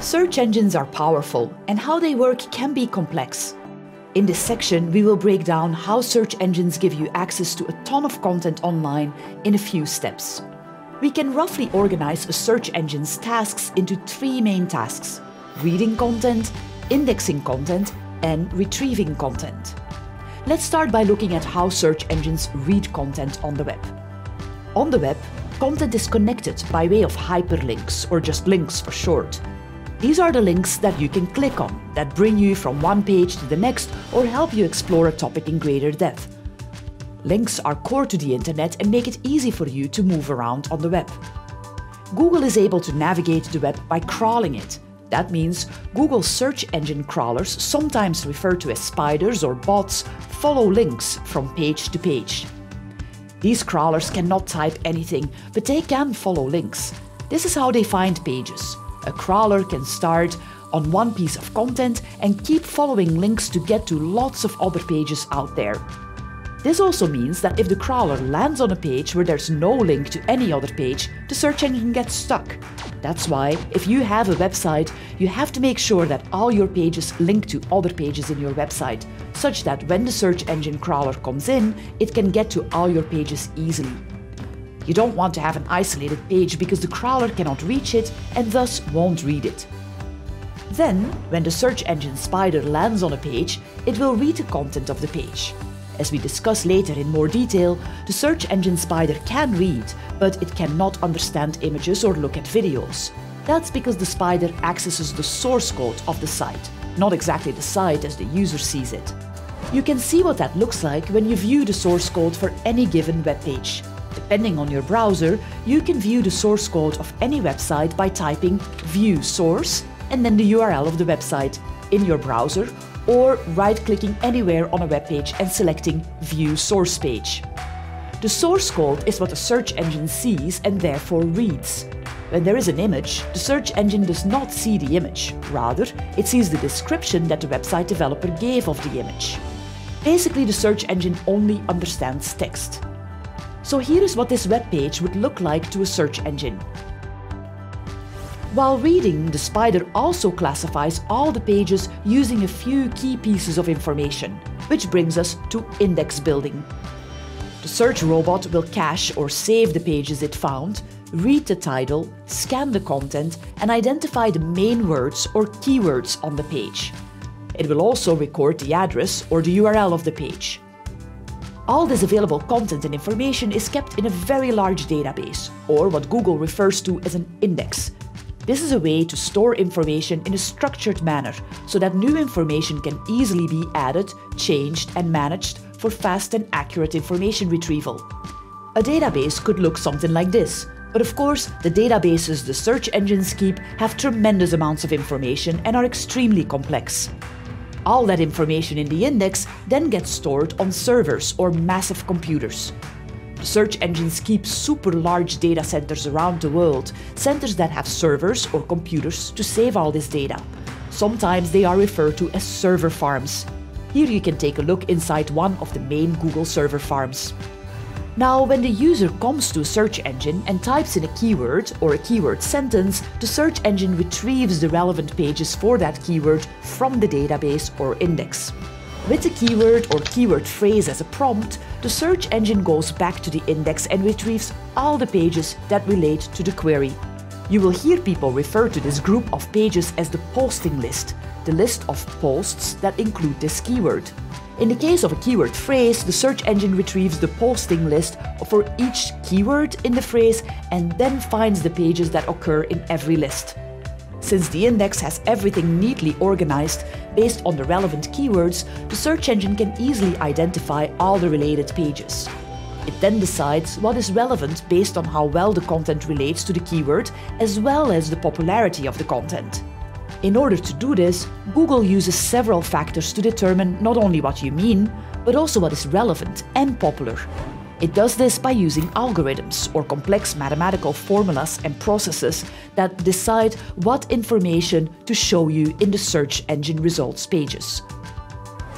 Search engines are powerful, and how they work can be complex. In this section, we will break down how search engines give you access to a ton of content online in a few steps. We can roughly organize a search engine's tasks into 3 main tasks: reading content, indexing content, and retrieving content. Let's start by looking at how search engines read content on the web. On the web, content is connected by way of hyperlinks, or just links for short. These are the links that you can click on, that bring you from one page to the next or help you explore a topic in greater depth. Links are core to the internet and make it easy for you to move around on the web. Google is able to navigate the web by crawling it. That means Google's search engine crawlers, sometimes referred to as spiders or bots, follow links from page to page. These crawlers cannot type anything, but they can follow links. This is how they find pages. A crawler can start on one piece of content and keep following links to get to lots of other pages out there. This also means that if the crawler lands on a page where there's no link to any other page, the search engine gets stuck. That's why, if you have a website, you have to make sure that all your pages link to other pages in your website, such that when the search engine crawler comes in, it can get to all your pages easily. You don't want to have an isolated page because the crawler cannot reach it and thus won't read it. Then, when the search engine spider lands on a page, it will read the content of the page. As we discuss later in more detail, the search engine spider can read, but it cannot understand images or look at videos. That's because the spider accesses the source code of the site, not exactly the site as the user sees it. You can see what that looks like when you view the source code for any given web page. Depending on your browser, you can view the source code of any website by typing view source and then the URL of the website in your browser, or right-clicking anywhere on a web page and selecting View Source Page. The source code is what the search engine sees and therefore reads. When there is an image, the search engine does not see the image. Rather, it sees the description that the website developer gave of the image. Basically, the search engine only understands text. So here is what this web page would look like to a search engine. While reading, the spider also classifies all the pages using a few key pieces of information, which brings us to index building. The search robot will cache or save the pages it found, read the title, scan the content, and identify the main words or keywords on the page. It will also record the address or the URL of the page. All this available content and information is kept in a very large database, or what Google refers to as an index. This is a way to store information in a structured manner, so that new information can easily be added, changed, and managed for fast and accurate information retrieval. A database could look something like this, but of course, the databases the search engines keep have tremendous amounts of information and are extremely complex. All that information in the index then gets stored on servers or massive computers. The search engines keep super large data centers around the world, centers that have servers or computers to save all this data. Sometimes they are referred to as server farms. Here you can take a look inside one of the main Google server farms. Now, when the user comes to a search engine and types in a keyword or a keyword sentence, the search engine retrieves the relevant pages for that keyword from the database or index. With the keyword or keyword phrase as a prompt, the search engine goes back to the index and retrieves all the pages that relate to the query. You will hear people refer to this group of pages as the posting list, the list of posts that include this keyword. In the case of a keyword phrase, the search engine retrieves the posting list for each keyword in the phrase and then finds the pages that occur in every list. Since the index has everything neatly organized based on the relevant keywords, the search engine can easily identify all the related pages. It then decides what is relevant based on how well the content relates to the keyword, as well as the popularity of the content. In order to do this, Google uses several factors to determine not only what you mean, but also what is relevant and popular. It does this by using algorithms or complex mathematical formulas and processes that decide what information to show you in the search engine results pages.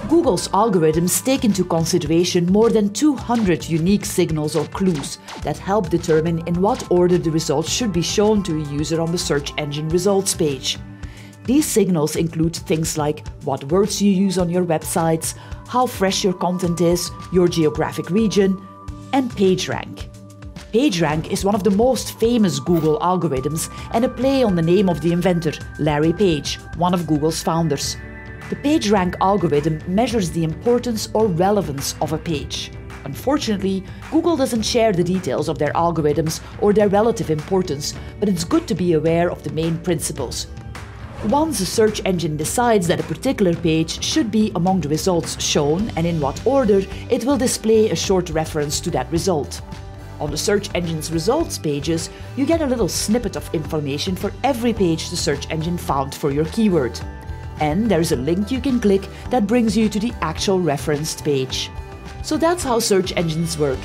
Google's algorithms take into consideration more than 200 unique signals or clues that help determine in what order the results should be shown to a user on the search engine results page. These signals include things like what words you use on your websites, how fresh your content is, your geographic region, and PageRank. PageRank is one of the most famous Google algorithms and a play on the name of the inventor, Larry Page, one of Google's founders. The PageRank algorithm measures the importance or relevance of a page. Unfortunately, Google doesn't share the details of their algorithms or their relative importance, but it's good to be aware of the main principles. Once a search engine decides that a particular page should be among the results shown and in what order, it will display a short reference to that result. On the search engine's results pages, you get a little snippet of information for every page the search engine found for your keyword. And there's a link you can click that brings you to the actual referenced page. So that's how search engines work.